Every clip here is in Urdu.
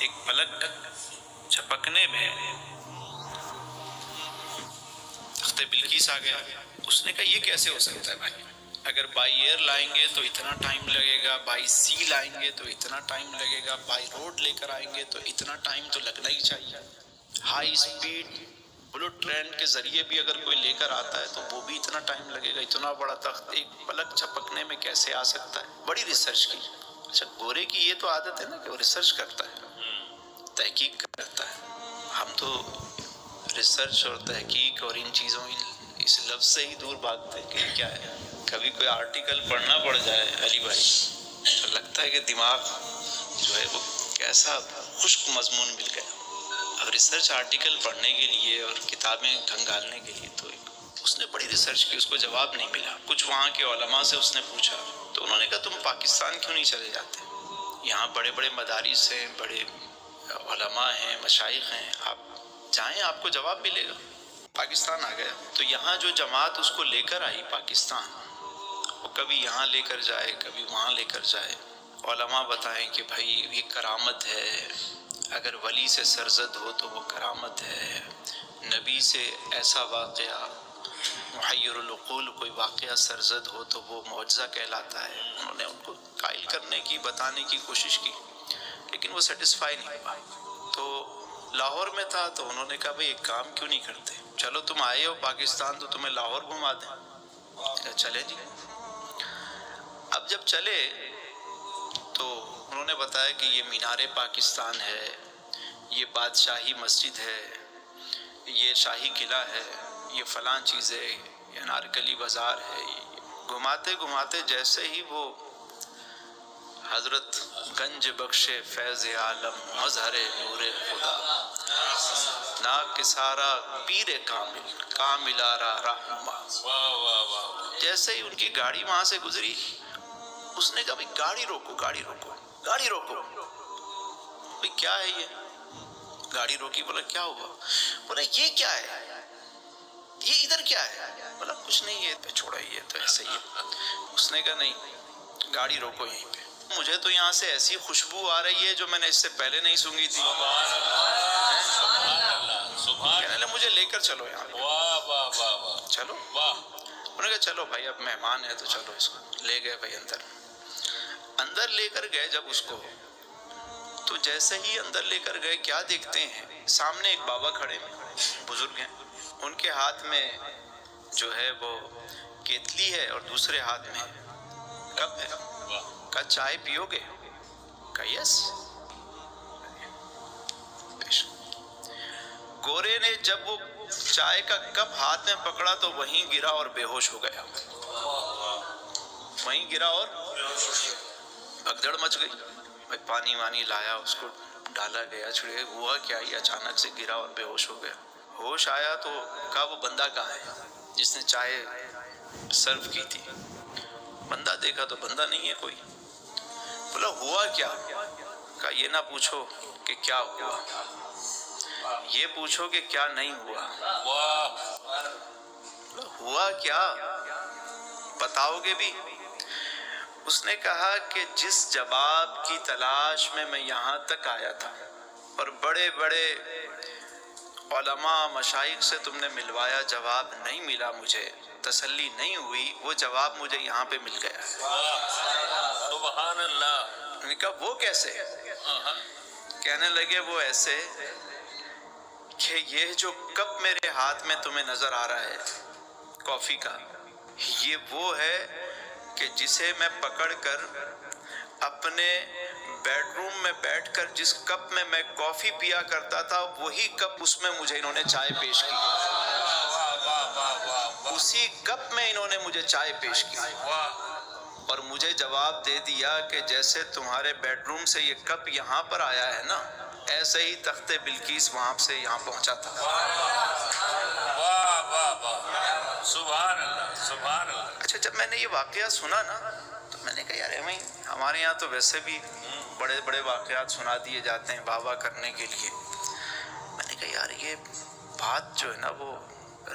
ایک پلک جھپکنے میں تخت بلقیس آ گیا. اس نے کہا یہ کیسے ہو سکتا ہے بھائی؟ اگر بائی ایئر لائیں گے تو اتنا ٹائم لگے گا، بائی سی لائیں گے تو اتنا ٹائم لگے گا، بائی روڈ لے کر آئیں گے تو اتنا ٹائم تو لگنا ہی چاہیے. ہائی اسپیڈ بلٹ ٹرین کے ذریعے بھی اگر کوئی لے کر آتا ہے تو وہ بھی اتنا ٹائم لگے گا. اتنا بڑا تخت ایک پلک جھپکنے میں کیسے آ سکتا ہے؟ بڑی ریسرچ کی. اچھا، گورے کی یہ تو عادت ہے نا کہ وہ ریسرچ کرتا ہے، تحقیق کرتا ہے. ہم تو ریسرچ اور تحقیق اور ان چیزوں اس لفظ سے ہی دور بھاگتے ہیں کہ کیا ہے. کبھی کوئی آرٹیکل پڑھنا پڑ جائے علی بھائی تو لگتا ہے کہ دماغ جو ہے وہ کیسا خشک مضمون مل گیا. اب ریسرچ آرٹیکل پڑھنے کے لیے اور کتابیں کھنگالنے کے لیے تو اس نے بڑی ریسرچ کی، اس کو جواب نہیں ملا. کچھ وہاں کے علماء سے اس نے پوچھا تو انہوں نے کہا تم پاکستان کیوں نہیں چلے جاتے؟ یہاں بڑے بڑے مدارس ہیں، بڑے علماء ہیں، مشائخ ہیں، آپ جائیں، آپ کو جواب ملے گا. پاکستان آ گیا تو یہاں جو جماعت اس کو لے کر آئی پاکستان، وہ کبھی یہاں لے کر جائے، کبھی وہاں لے کر جائے. علماء بتائیں کہ بھائی یہ کرامت ہے، اگر ولی سے سرزد ہو تو وہ کرامت ہے. نبی سے ایسا واقعہ محیر العقول کوئی واقعہ سرزد ہو تو وہ معجزہ کہلاتا ہے. انہوں نے ان کو قائل کرنے کی، بتانے کی کوشش کی، لیکن وہ سیٹسفائی نہیں ہوا. تو لاہور میں تھا تو انہوں نے کہا بھئی ایک کام کیوں نہیں کرتے، چلو تم آئے ہو پاکستان تو تمہیں لاہور گھما دیں. چلے جی. اب جب چلے تو انہوں نے بتایا کہ یہ مینار پاکستان ہے، یہ بادشاہی مسجد ہے، یہ شاہی قلعہ ہے، یہ فلاں چیز ہے، یہ انارکلی بازار ہے. گھماتے گھماتے جیسے ہی وہ حضرت گنج بخش فیض عالم مظہر نور خدا نا کسارا پیر کامل کامل آرا رہنما، جیسے ہی ان کی گاڑی وہاں سے گزری، اس نے کہا بھئی گاڑی روکو، گاڑی روکو، گاڑی روکو. بھئی کیا ہے یہ؟ گاڑی روکی. بولا کیا ہوا؟ بولا یہ کیا ہے، یہ ادھر کیا ہے؟ بولا کچھ نہیں، یہ چھوڑا، یہ تو ایسے ہی ہے. اس نے کہا نہیں، گاڑی روکو یہیں پہ. مجھے تو یہاں سے ایسی خوشبو آ رہی ہے جو میں نے اس سے پہلے نہیں سونگھی تھی. کہنے لگا مجھے لے کر چلو یہاں پہ. چلو. انہوں نے کہا چلو بھائی اب مہمان ہے تو چلو اس کو لے گئے. بھائی اندر لے کر گئے. جب اس کو تو جیسے ہی اندر لے کر گئے کیا دیکھتے ہیں، سامنے ایک بابا کھڑے ہیں، بزرگ ہیں. ان کے ہاتھ میں جو ہے وہ کیتلی ہے اور دوسرے ہاتھ میں کپ ہے. کہا چائے پیو گے؟ کہا یس. گورے نے جب وہ چائے کا کپ ہاتھ میں پکڑا تو وہیں گرا اور بے ہوش ہو گیا. وہیں گرا اور بھگدڑ مچ گئی. پانی وانی لایا، اس کو ڈالا گیا، چھڑے. ہوا کیا، یہ اچانک سے گرا اور بے ہوش ہو گیا. ہوش آیا تو کہا وہ بندہ کہاں ہے جس نے چائے سرو کی تھی؟ بندہ دیکھا تو بندہ نہیں ہے کوئی. بولا ہوا کیا؟ کہا یہ نہ پوچھو کہ کیا ہوا، یہ پوچھو کہ کیا نہیں ہوا. ہوا کیا بتاؤ گے بھی؟ اس نے کہا کہ جس جواب کی تلاش میں میں یہاں تک آیا تھا اور بڑے بڑے علماء مشائخ سے تم نے ملوایا، جواب نہیں ملا، مجھے تسلی نہیں ہوئی، وہ جواب مجھے یہاں پہ مل گیا. سبحان اللہ. میں نے کہا وہ کیسے؟ کہنے لگے وہ ایسے کہ یہ جو کپ میرے ہاتھ میں تمہیں نظر آ رہا ہے کافی کا، یہ وہ ہے کہ جسے میں پکڑ کر اپنے بیڈ روم میں بیٹھ کر جس کپ میں میں کافی پیا کرتا تھا، وہی کپ اس میں مجھے انہوں نے چائے پیش کی. اسی کپ میں انہوں نے مجھے چائے پیش کی اور مجھے جواب دے دیا کہ جیسے تمہارے بیڈ روم سے یہ کپ یہاں پر آیا ہے نا، ایسے ہی تخت بلقیس وہاں سے یہاں پہنچا تھا. سبحان اللہ، سبحان اللہ. اچھا جب میں نے یہ واقعہ سنا نا تو میں نے کہا یار ہمارے یہاں تو ویسے بھی بڑے بڑے واقعات سنا دیے جاتے ہیں بابا کرنے کے لیے. میں نے کہا یار یہ بات جو ہے نا وہ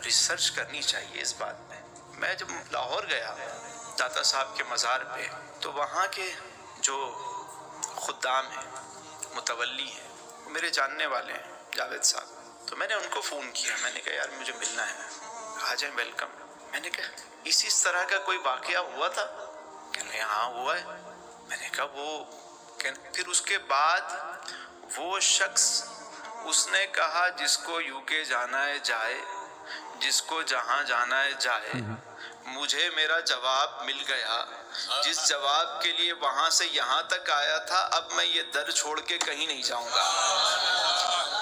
ریسرچ کرنی چاہیے اس بات میں. میں جب لاہور گیا داتا صاحب کے مزار پہ تو وہاں کے جو خدام ہیں، متولی ہیں، وہ میرے جاننے والے ہیں جاوید صاحب. تو میں نے ان کو فون کیا, میں نے کہا یار مجھے ملنا ہے, آ جائیں, ویلکم. میں نے کہا اس طرح کا کوئی واقعہ ہوا تھا؟ کہنے لگے ہاں ہوا ہے. میں نے کہا وہ پھر اس کے بعد وہ شخص اس نے کہا جس کو یو کے جانا ہے جائے, جس کو جہاں جانا ہے جائے. مجھے میرا جواب مل گیا, جس جواب کے لیے وہاں سے یہاں تک آیا تھا, اب میں یہ در چھوڑ کے کہیں نہیں جاؤں گا.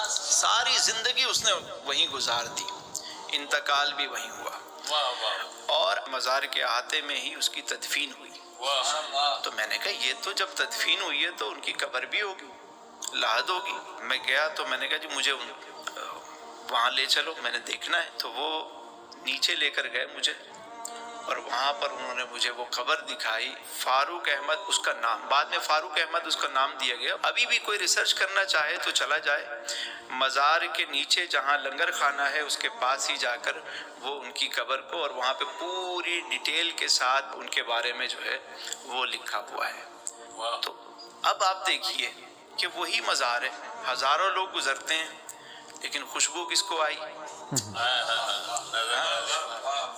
ساری زندگی اس نے وہیں گزار دی, انتقال بھی وہیں ہوا, اور مزار کے احاطے میں ہی اس کی تدفین ہوئی. تو میں نے کہا یہ تو جب تدفین ہوئی ہے تو ان کی قبر بھی ہوگی, لحد ہوگی. میں گیا تو میں نے کہا جی مجھے وہاں لے چلو, میں نے دیکھنا ہے. تو وہ نیچے لے کر گئے مجھے, اور وہاں پر انہوں نے مجھے وہ قبر دکھائی. فاروق احمد اس کا نام, بعد میں فاروق احمد اس کا نام دیا گیا. ابھی بھی کوئی ریسرچ کرنا چاہے تو چلا جائے, مزار کے نیچے جہاں لنگر خانہ ہے اس کے پاس ہی جا کر وہ ان کی قبر کو, اور وہاں پہ پوری ڈیٹیل کے ساتھ ان کے بارے میں جو ہے وہ لکھا ہوا ہے. تو اب آپ دیکھیے کہ وہی مزار ہے, ہزاروں لوگ گزرتے ہیں, لیکن خوشبو کس کو آئی؟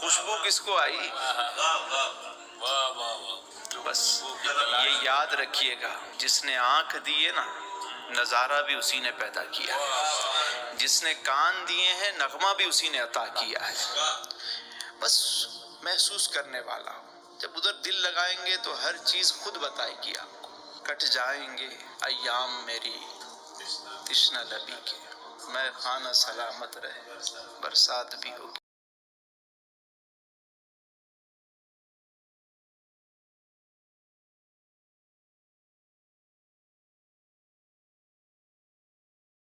خوشبو کس کو آئی؟ بس یہ یاد رکھیے گا, جس نے آنکھ دی ہے نا, نظارہ بھی اسی نے پیدا کیا ہے. جس نے کان دیے ہیں, نغمہ بھی اسی نے عطا کیا ہے. بس محسوس کرنے والا ہوں. جب ادھر دل لگائیں گے تو ہر چیز خود بتائے گی آپ کو. کٹ جائیں گے ایام میری تشنہ لبی کے, میں خانہ سلامت رہے, برسات بھی ہوگی.